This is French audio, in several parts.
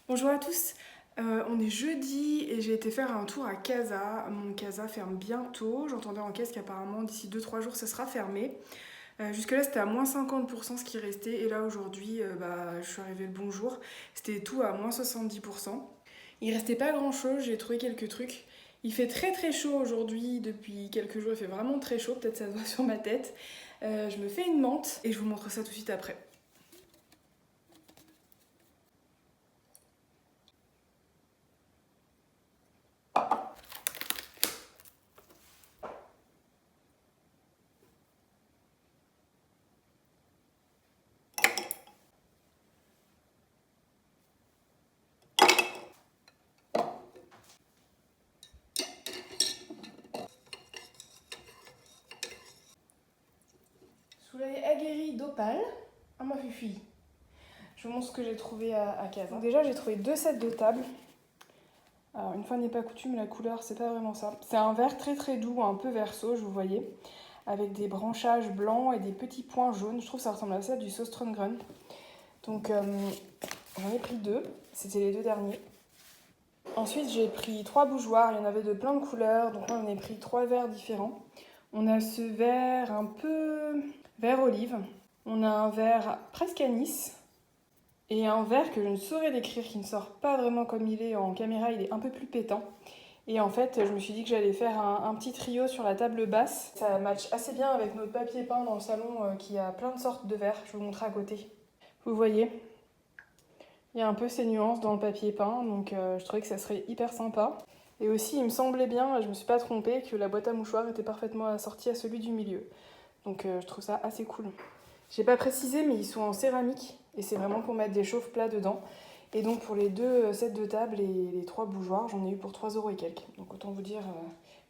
Bonjour à tous, on est jeudi et j'ai été faire un tour à Casa. Mon Casa ferme bientôt. J'entendais en caisse qu'apparemment d'ici 2-3 jours ça sera fermé. Jusque-là c'était à moins 50% ce qui restait et là aujourd'hui je suis arrivée le bonjour. C'était tout à moins 70%. Il restait pas grand-chose, j'ai trouvé quelques trucs. Il fait très très chaud aujourd'hui, depuis quelques jours il fait vraiment très chaud, peut-être ça se voit sur ma tête. Je me fais une menthe et je vous montre ça tout de suite après. Soleil aguerri d'opale, à ma fifi. Je vous montre ce que j'ai trouvé à Casa. Donc déjà, j'ai trouvé 2 sets de table. Alors, une fois n'est pas coutume, la couleur, c'est pas vraiment ça. C'est un vert très très doux, un peu vert sauge, vous voyez, avec des branchages blancs et des petits points jaunes. Je trouve que ça ressemble à ça du Søstrømgrønn. Donc, j'en ai pris 2. C'était les 2 derniers. Ensuite, j'ai pris 3 bougeoirs. Il y en avait de plein de couleurs. Donc là, on a pris 3 verres différents. On a ce vert un peu vert olive. On a un vert presque anis. Et un vert que je ne saurais décrire, qui ne sort pas vraiment comme il est en caméra, il est un peu plus pétant. Et en fait, je me suis dit que j'allais faire un petit trio sur la table basse. Ça match assez bien avec notre papier peint dans le salon qui a plein de sortes de verres. Je vais vous montrer à côté. Vous voyez, il y a un peu ces nuances dans le papier peint, donc je trouvais que ça serait hyper sympa. Et aussi, il me semblait bien, je me suis pas trompée, que la boîte à mouchoirs était parfaitement assortie à celui du milieu. Donc je trouve ça assez cool. J'ai pas précisé, mais ils sont en céramique et c'est vraiment pour mettre des chauffe-plats dedans. Et donc pour les 2 sets de table et les 3 bougeoirs, j'en ai eu pour 3 € et quelques. Donc autant vous dire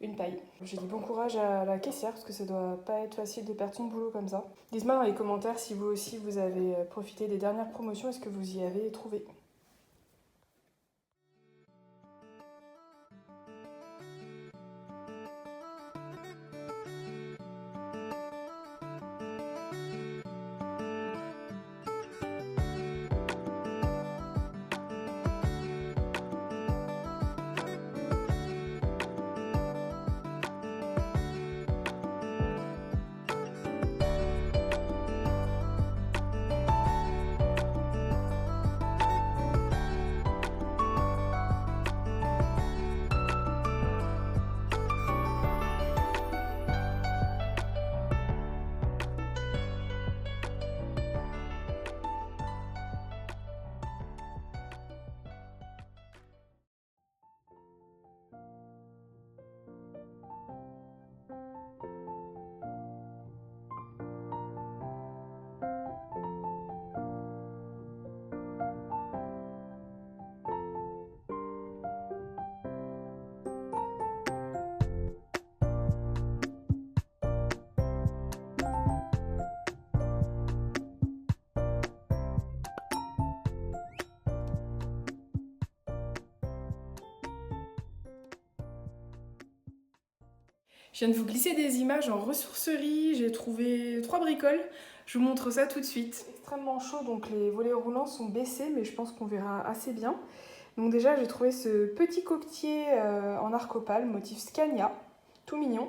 une paille. J'ai dit bon courage à la caissière parce que ça doit pas être facile de perdre son boulot comme ça. Dites-moi dans les commentaires si vous aussi vous avez profité des dernières promotions, est-ce que vous y avez trouvé? Je viens de vous glisser des images en ressourcerie, j'ai trouvé 3 bricoles, je vous montre ça tout de suite. Extrêmement chaud, donc les volets roulants sont baissés, mais je pense qu'on verra assez bien. Donc déjà j'ai trouvé ce petit coquetier en arc-opale, motif Scania, tout mignon.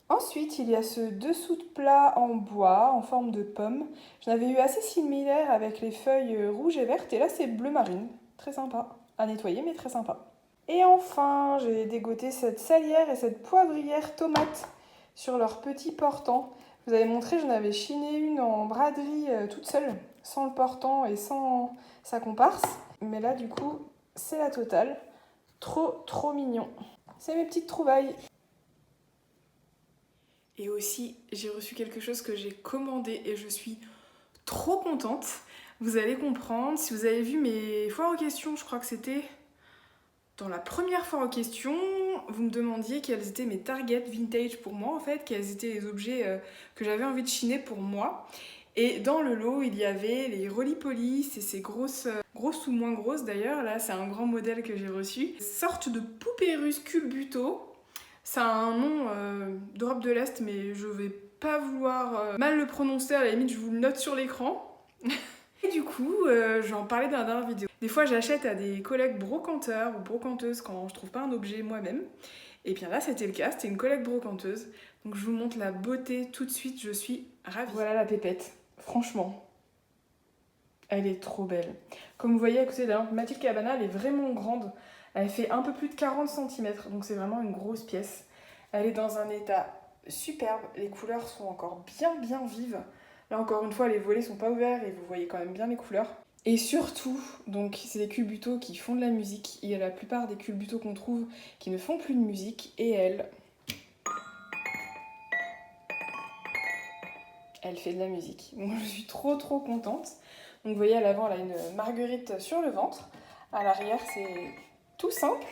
Ensuite il y a ce dessous de plat en bois, en forme de pomme. J'en avais eu assez similaire avec les feuilles rouges et vertes, et là c'est bleu marine, très sympa, à nettoyer mais très sympa. Et enfin, j'ai dégoté cette salière et cette poivrière tomate sur leur petit portant. Je vous avais montré, j'en avais chiné une en braderie toute seule, sans le portant et sans sa comparse. Mais là, du coup, c'est la totale. Trop mignon. C'est mes petites trouvailles. Et aussi, j'ai reçu quelque chose que j'ai commandé et je suis trop contente. Vous allez comprendre. Si vous avez vu mes foires aux questions, je crois que c'était dans la première foire aux questions, vous me demandiez quels étaient mes targets vintage pour moi, en fait, quels étaient les objets que j'avais envie de chiner pour moi. Et dans le lot, il y avait les Roly-Poly, c'est ces grosses ou moins grosses d'ailleurs, là c'est un grand modèle que j'ai reçu. Sorte de poupée russe culbuto. Ça a un nom d'Europe de l'Est, mais je vais pas vouloir mal le prononcer, à la limite je vous le note sur l'écran. Et du coup, j'en parlais dans la dernière vidéo. Des fois, j'achète à des collègues brocanteurs ou brocanteuses quand je trouve pas un objet moi-même. Et bien là, c'était le cas, c'était une collègue brocanteuse. Donc je vous montre la beauté tout de suite, je suis ravie. Voilà la pépette, franchement. Elle est trop belle. Comme vous voyez à côté de la lampe Mathilde Cabana, elle est vraiment grande. Elle fait un peu plus de 40 cm, donc c'est vraiment une grosse pièce. Elle est dans un état superbe, les couleurs sont encore bien vives. Là encore une fois, les volets sont pas ouverts et vous voyez quand même bien les couleurs. Et surtout, donc c'est des culbutos qui font de la musique. Il y a la plupart des culbutos qu'on trouve qui ne font plus de musique et elle fait de la musique. Donc je suis trop contente. Donc vous voyez à l'avant, elle a une marguerite sur le ventre. À l'arrière, c'est tout simple,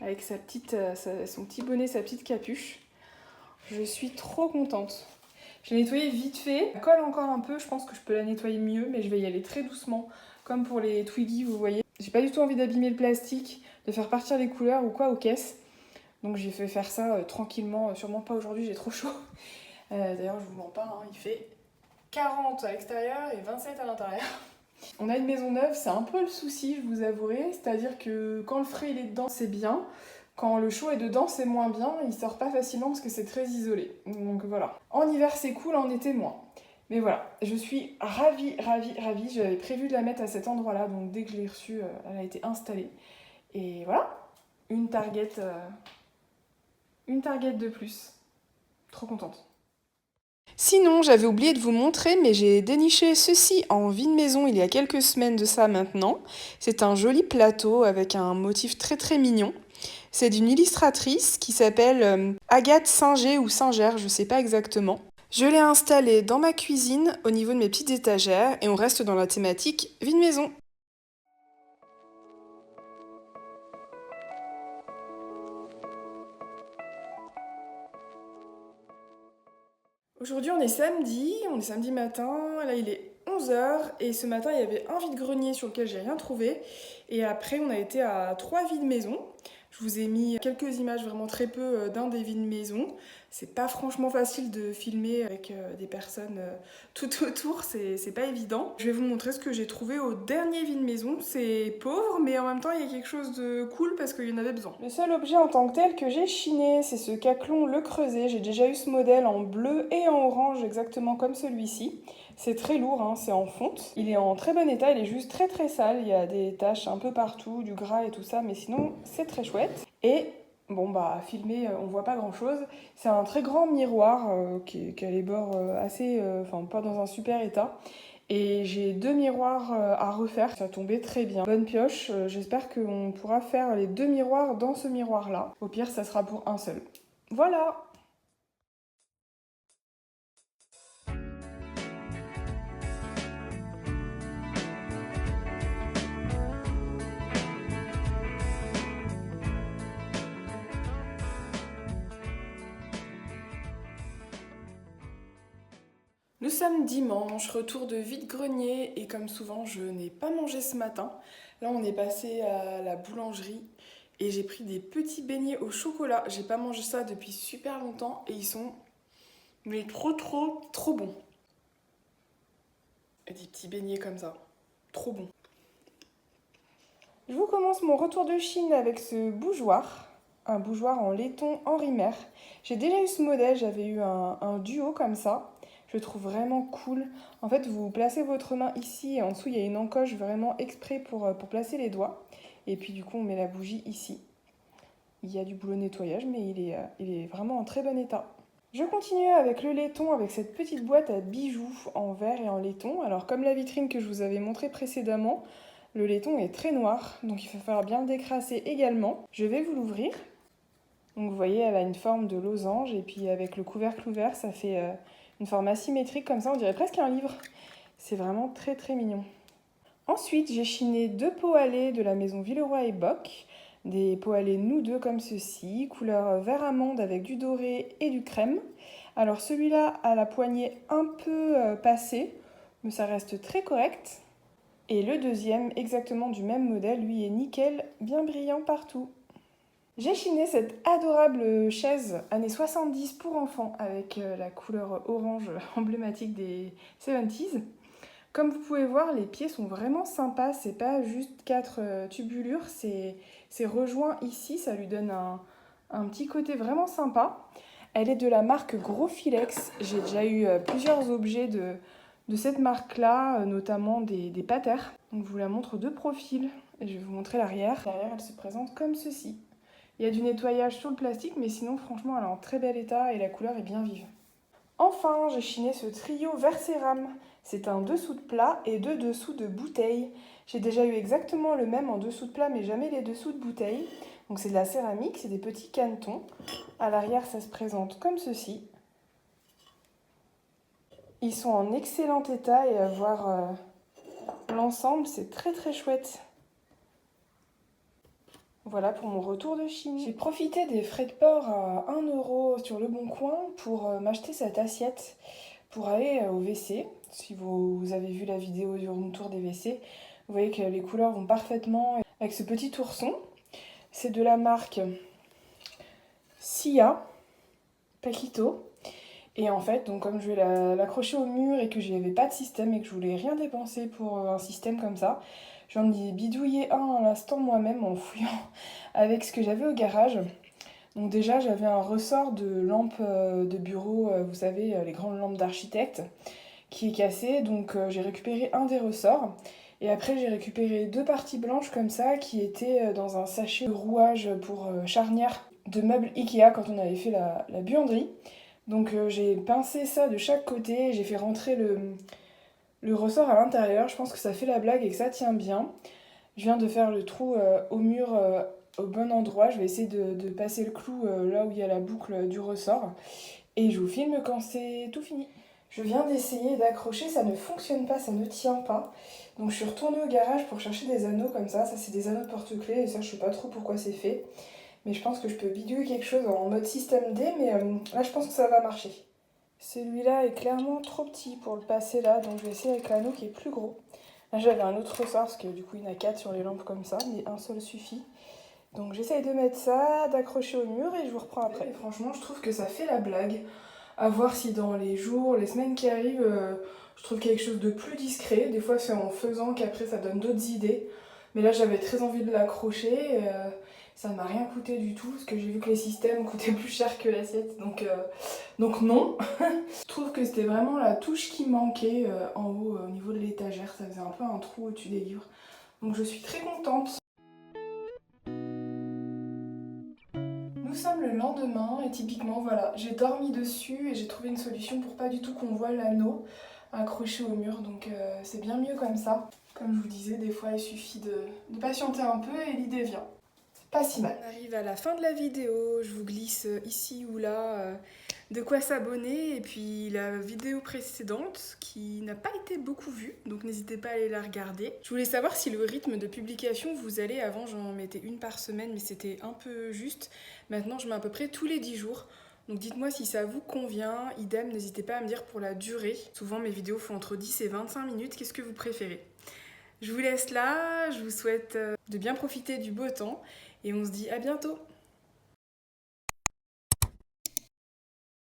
avec son petit bonnet, sa petite capuche. Je suis trop contente. Je l'ai nettoyée vite fait. Elle colle encore un peu, je pense que je peux la nettoyer mieux, mais je vais y aller très doucement, comme pour les Twiggy, vous voyez. J'ai pas du tout envie d'abîmer le plastique, de faire partir les couleurs ou quoi aux caisses. Donc j'ai fait faire ça tranquillement, sûrement pas aujourd'hui, j'ai trop chaud. D'ailleurs, je vous mens pas, hein, il fait 40 à l'extérieur et 27 à l'intérieur. On a une maison neuve, c'est un peu le souci, je vous avouerai. C'est-à-dire que quand le frais il est dedans, c'est bien. Quand le chaud est dedans, c'est moins bien. Il sort pas facilement parce que c'est très isolé. Donc voilà. En hiver, c'est cool, en été, moins. Mais voilà, je suis ravie. J'avais prévu de la mettre à cet endroit-là, donc dès que je l'ai reçue, elle a été installée. Et voilà, une target de plus. Trop contente. Sinon, j'avais oublié de vous montrer, mais j'ai déniché ceci en vide maison il y a quelques semaines de ça maintenant. C'est un joli plateau avec un motif très mignon. C'est d'une illustratrice qui s'appelle Agathe Singer ou Singer, je sais pas exactement. Je l'ai installé dans ma cuisine au niveau de mes petites étagères et on reste dans la thématique vide maison. Aujourd'hui on est samedi matin, là il est 11h et ce matin il y avait un vide-grenier sur lequel j'ai rien trouvé et après on a été à 3 vides-maisons. Je vous ai mis quelques images vraiment très peu d'un des vides-maisons. C'est pas franchement facile de filmer avec des personnes tout autour, c'est pas évident. Je vais vous montrer ce que j'ai trouvé au dernier vide-maison. C'est pauvre mais en même temps il y a quelque chose de cool parce qu'il y en avait besoin. Le seul objet en tant que tel que j'ai chiné, c'est ce caclon Le Creuset. J'ai déjà eu ce modèle en bleu et en orange exactement comme celui-ci. C'est très lourd, hein, c'est en fonte. Il est en très bon état, il est juste très sale. Il y a des taches un peu partout, du gras et tout ça, mais sinon c'est très chouette. Et bon bah à filmer on voit pas grand chose. C'est un très grand miroir qui a les bords assez, enfin pas dans un super état. Et j'ai 2 miroirs à refaire, ça tombait très bien. Bonne pioche, j'espère qu'on pourra faire les 2 miroirs dans ce miroir là. Au pire ça sera pour un seul. Voilà! Nous sommes dimanche, retour de vide-grenier et comme souvent je n'ai pas mangé ce matin. Là on est passé à la boulangerie et j'ai pris des petits beignets au chocolat. J'ai pas mangé ça depuis super longtemps et ils sont mais trop bons. Et des petits beignets comme ça, trop bons. Je vous commence mon retour de Chine avec ce bougeoir. Un bougeoir en laiton Henri Mer. J'ai déjà eu ce modèle, j'avais eu un duo comme ça. Je le trouve vraiment cool. En fait, vous placez votre main ici et en dessous, il y a une encoche vraiment exprès pour placer les doigts. Et puis du coup, on met la bougie ici. Il y a du boulot de nettoyage, mais il est vraiment en très bon état. Je continue avec le laiton, avec cette petite boîte à bijoux en verre et en laiton. Alors comme la vitrine que je vous avais montrée précédemment, le laiton est très noir, donc il va falloir bien le décrasser également. Je vais vous l'ouvrir. Donc vous voyez, elle a une forme de losange et puis avec le couvercle ouvert, ça fait une forme asymétrique comme ça, on dirait presque un livre. C'est vraiment très mignon. Ensuite, j'ai chiné 2 pots à lait de la maison Villeroy et Boch. Des pots à lait nude comme ceci, couleur vert amande avec du doré et du crème. Alors celui-là a la poignée un peu passée, mais ça reste très correct. Et le deuxième, exactement du même modèle, lui est nickel, bien brillant partout. J'ai chiné cette adorable chaise années 70 pour enfants avec la couleur orange emblématique des 70s. Comme vous pouvez voir, les pieds sont vraiment sympas, c'est pas juste 4 tubulures, c'est rejoint ici, ça lui donne un petit côté vraiment sympa. Elle est de la marque Growfilex, j'ai déjà eu plusieurs objets de cette marque-là, notamment des patères. Donc je vous la montre de profil et je vais vous montrer l'arrière. L'arrière, elle se présente comme ceci. Il y a du nettoyage sur le plastique, mais sinon franchement elle est en très bel état et la couleur est bien vive. Enfin, j'ai chiné ce trio Vercéram. C'est un dessous de plat et 2 dessous de bouteille. J'ai déjà eu exactement le même en dessous de plat, mais jamais les dessous de bouteille. Donc c'est de la céramique, c'est des petits canetons. À l'arrière, ça se présente comme ceci. Ils sont en excellent état et à voir l'ensemble, c'est très très chouette. Voilà pour mon retour de Chine. J'ai profité des frais de port à 1 € sur Le Bon Coin pour m'acheter cette assiette pour aller au WC. Si vous avez vu la vidéo du room tour des WC, vous voyez que les couleurs vont parfaitement avec ce petit ourson. C'est de la marque Sia Paquito. Et en fait, donc comme je vais l'accrocher au mur et que j'avais pas de système et que je voulais rien dépenser pour un système comme ça, j'en ai bidouillé un à l'instant moi-même en fouillant avec ce que j'avais au garage. Donc déjà, j'avais un ressort de lampe de bureau, vous savez, les grandes lampes d'architecte, qui est cassé. Donc j'ai récupéré un des ressorts. Et après, j'ai récupéré 2 parties blanches comme ça, qui étaient dans un sachet de rouage pour charnière de meubles Ikea quand on avait fait la buanderie. Donc j'ai pincé ça de chaque côté, j'ai fait rentrer le ressort à l'intérieur. Je pense que ça fait la blague et que ça tient bien. Je viens de faire le trou au mur au bon endroit. Je vais essayer de passer le clou là où il y a la boucle du ressort. Et je vous filme quand c'est tout fini. Je viens d'essayer d'accrocher, ça ne fonctionne pas, ça ne tient pas. Donc je suis retournée au garage pour chercher des anneaux comme ça. Ça c'est des anneaux de porte-clés et ça je sais pas trop pourquoi c'est fait. Mais je pense que je peux bidouiller quelque chose en mode système D, mais là je pense que ça va marcher. Celui-là est clairement trop petit pour le passer là, donc je vais essayer avec l'anneau qui est plus gros. Là j'avais un autre ressort, parce que du coup il y en a 4 sur les lampes comme ça, mais un seul suffit. Donc j'essaye de mettre ça, d'accrocher au mur et je vous reprends après. Et franchement je trouve que ça fait la blague. À voir si dans les jours, les semaines qui arrivent, je trouve quelque chose de plus discret. Des fois c'est en faisant qu'après ça donne d'autres idées. Mais là j'avais très envie de l'accrocher. Ça ne m'a rien coûté du tout parce que j'ai vu que les systèmes coûtaient plus cher que l'assiette. Donc non. Je trouve que c'était vraiment la touche qui manquait en haut au niveau de l'étagère. Ça faisait un peu un trou au-dessus des livres. Donc je suis très contente. Nous sommes le lendemain et typiquement voilà, j'ai dormi dessus et j'ai trouvé une solution pour pas du tout qu'on voit l'anneau accroché au mur. Donc c'est bien mieux comme ça. Comme je vous disais, des fois il suffit de patienter un peu et l'idée vient. Pas si mal. On arrive à la fin de la vidéo, je vous glisse ici ou là de quoi s'abonner et puis la vidéo précédente qui n'a pas été beaucoup vue, donc n'hésitez pas à aller la regarder. Je voulais savoir si le rythme de publication vous allait, avant j'en mettais une par semaine mais c'était un peu juste, maintenant je mets à peu près tous les 10 jours. Donc dites-moi si ça vous convient, idem, n'hésitez pas à me dire pour la durée. Souvent mes vidéos font entre 10 et 25 minutes, qu'est-ce que vous préférez? Je vous laisse là, je vous souhaite de bien profiter du beau temps et on se dit à bientôt.